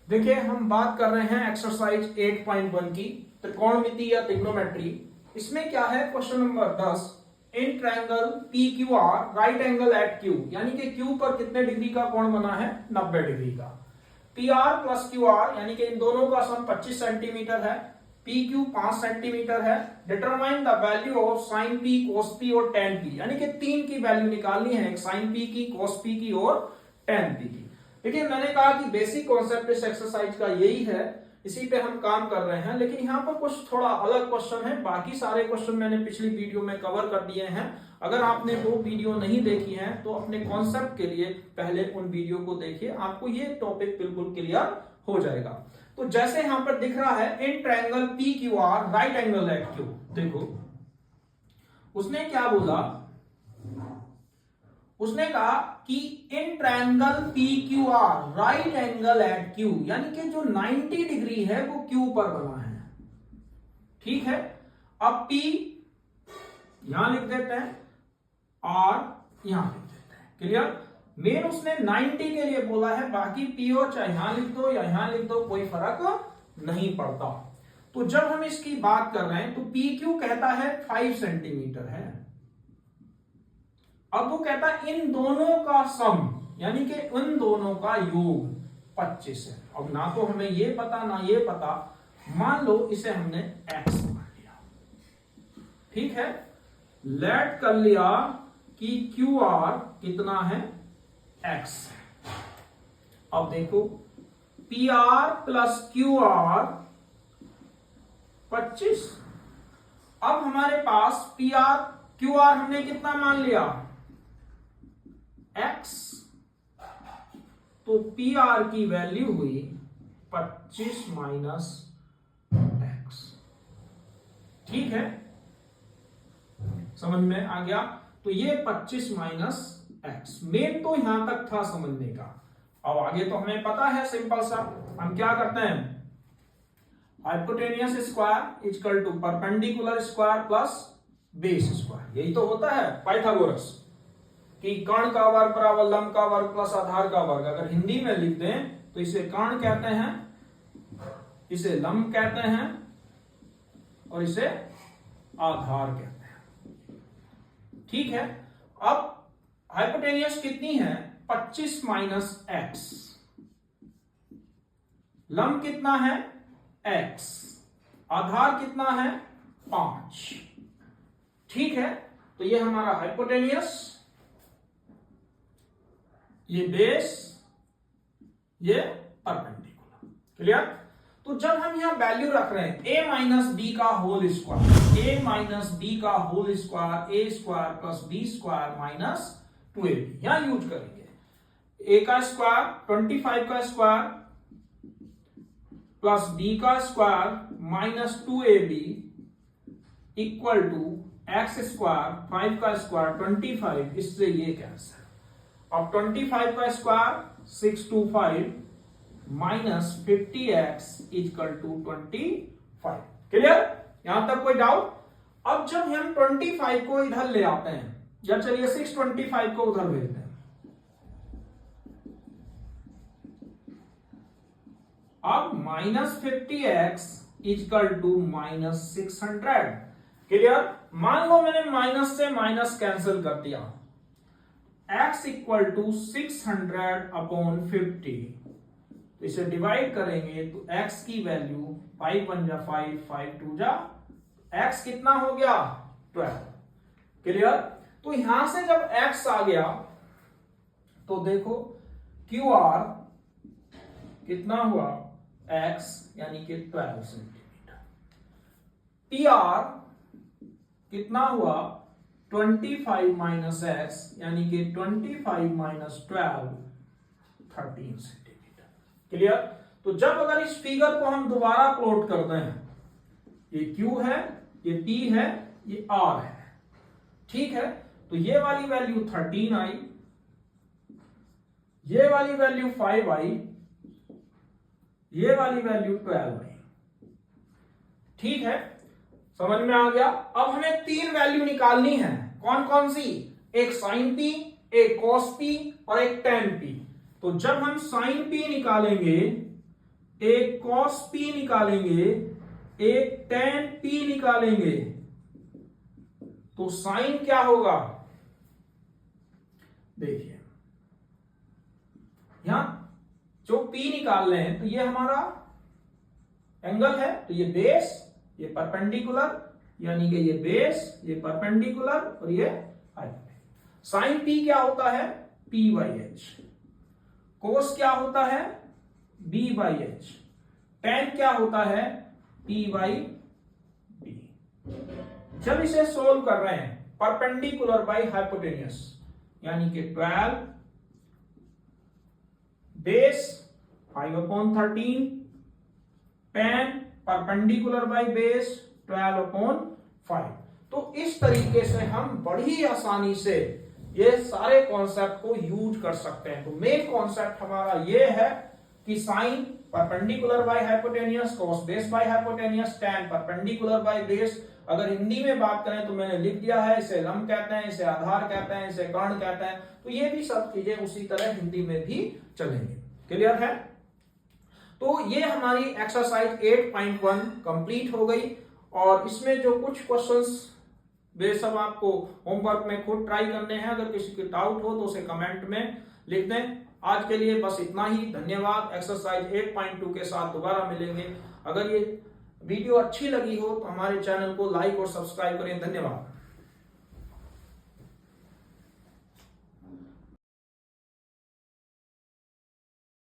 देखिए हम बात कर रहे हैं एक्सरसाइज 8.1 की त्रिकोणमिति या ट्रिग्नोमेट्री। इसमें क्या है, question number 10, in triangle P Q R right angle at Q, यानी कि क्यू पर कितने डिग्री का कोण बना है, 90 डिग्री का। P R plus Q R यानी कि इन दोनों का सम 25 सेंटीमीटर है, पी क्यू 5 सेंटीमीटर है। Determine the value of sine P, cos P और टेन पी, यानी कि तीन की वैल्यू निकालनी है, एक साइन पी की, कोस पी की और टेन पी की। देखिए मैंने कहा कि बेसिक कॉन्सेप्ट इस एक्सरसाइज का यही है, इसी पे हम काम कर रहे हैं, लेकिन यहाँ पर कुछ थोड़ा अलग क्वेश्चन है। बाकी सारे क्वेश्चन मैंने पिछली वीडियो में कवर कर दिए हैं। अगर आपने वो वीडियो नहीं देखी है तो अपने कॉन्सेप्ट के लिए पहले उन वीडियो को देखिए, आपको ये टॉपिक बिल्कुल क्लियर हो जाएगा। तो जैसे यहाँ पर दिख रहा है in triangle P Q R right angle at Q, देखो उसने क्या बोला, उसने कहा कि in triangle P Q R right angle at Q, यानी कि जो 90 डिग्री है वो क्यू पर बना है। ठीक है, अब P यहां लिख देते हैं और यहां लिख देते हैं, क्लियर। मेन उसने 90 के लिए बोला है, बाकी P और चाहे यहां लिख दो या यहां लिख दो, कोई फर्क नहीं पड़ता। तो जब हम इसकी बात कर रहे हैं तो PQ कहता है 5 सेंटीमीटर है। अब वो कहता है इन दोनों का सम, यानी कि उन दोनों का योग 25 है। अब ना तो हमें ये पता ना ये पता, मान लो इसे हमने x मान लिया। ठीक है, लेट कर लिया कि क्यू आर कितना है, x। अब देखो P R plus Q R 25। अब हमारे पास पी आर क्यू आर हमने कितना मान लिया, x, तो पी आर की वैल्यू हुई 25 माइनस x। ठीक है, समझ में आ गया। तो ये 25 माइनस x, मेन तो यहां तक था समझने का। अब आगे तो हमें पता है, सिंपल सा हम क्या करते हैं, hypotenuse square equal to perpendicular square plus base square, यही तो होता है पाइथागोरस कि कर्ण का वर्ग बराबर लंब का वर्ग प्लस आधार का वर्ग। अगर हिंदी में लिख दें तो इसे कर्ण कहते हैं, इसे लंब कहते हैं और इसे आधार कहते हैं। ठीक है, अब हाइपोटेनियस कितनी है, 25 माइनस एक्स, लंब कितना है x, आधार कितना है 5। ठीक है, तो ये हमारा हाइपोटेनियस, ये बेस, ये परपेंडिकुलर, क्लियर। तो जब हम यहां वैल्यू रख रहे हैं a माइनस बी का whole square, a minus B का whole square, a square plus B square minus 2ab, यहां यूज करेंगे। a का स्क्वायर 25 का स्क्वायर प्लस b का square minus 2ab equal to X square 5 का स्क्वायर 25, इससे ये कैंसिल। अब 25 का square 625 minus 50x equal to 25, clear, यहां तक कोई डाउट। अब जब हम 25 को इधर ले आते हैं, या चलिए 625 को उधर भेजते हैं, अब minus 50x equal to minus 600, clear. मान लो मैंने माइनस से माइनस कैंसिल कर दिया, x इक्वल टू 600 अपॉन 50, तो इसे डिवाइड करेंगे तो x की वैल्यू 5 1 जा 5, 5 2 जा, x कितना हो गया 12, क्लियर। तो यहां से जब x आ गया तो देखो QR कितना हुआ x, यानी कि 12 सेंटीमीटर। PR कितना हुआ 25 माइनस x, यानी कि 25 माइनस 12, 13 सेंटीमीटर, क्लियर। तो जब अगर इस फिगर को हम दोबारा प्लॉट करते हैं, ये Q है, ये P है, ये R है, ठीक है। तो ये वाली वैल्यू 13 आई, ये वाली वैल्यू 5 आई, ये वाली वैल्यू 12 आई, ठीक है, समझ में आ गया। अब हमें तीन वैल्यू निकालनी है, कौन कौन सी, एक साइन पी, एक कॉस पी और एक टेन पी। तो जब हम साइन पी निकालेंगे एक cos P निकालेंगे, एक tan P निकालेंगे, तो साइन क्या होगा? देखिए यहां जो P निकाल रहे हैं तो ये हमारा एंगल है, तो ये बेस, ये परपेंडिकुलर, यानी कि ये बेस, ये परपेंडिकुलर और ये हाइपोटेन्यूज। साइन P क्या होता है? P by H. कोस क्या होता है? B by H. टेन क्या होता है? P by B। जब इसे सोल्व कर रहे हैं परपेंडिकुलर बाई हाइपोटेन्यूज, यानी कि 12 base 5/13, tan perpendicular by base 12/5। तो इस तरीके से हम बड़ी आसानी से ये सारे कॉन्सेप्ट को यूज कर सकते हैं। तो मेन कॉन्सेप्ट हमारा ये है कि sine perpendicular by hypotenuse, cos base by hypotenuse, tan perpendicular by base. अगर हिंदी में बात करें तो मैंने लिख दिया है, इसे लंब कहते हैं, इसे आधार कहते हैं, इसे कर्ण कहते हैं। तो ये भी सब चीजें उसी तरह हिंदी में भी चलेंगे। क्लियर है? तो ये हमारी एक्सरसाइज 8.1 कंप्लीट हो गई। और इसमें जो कुछ क्वेश्चंस वे सब आपको होमवर्क में खुद ट्राई करने हैं। अगर किसी की डाउट हो तो उसे कमेंट में लिख दें। आज के लिए बस इतना ही। धन्यवाद। एक्सरसाइज 8.2 के साथ दोबारा मिलेंगे। अगर ये वीडियो अच्छी लगी हो तो हमारे चैनल को लाइक और सब्सक्राइब करें। धन्यवाद।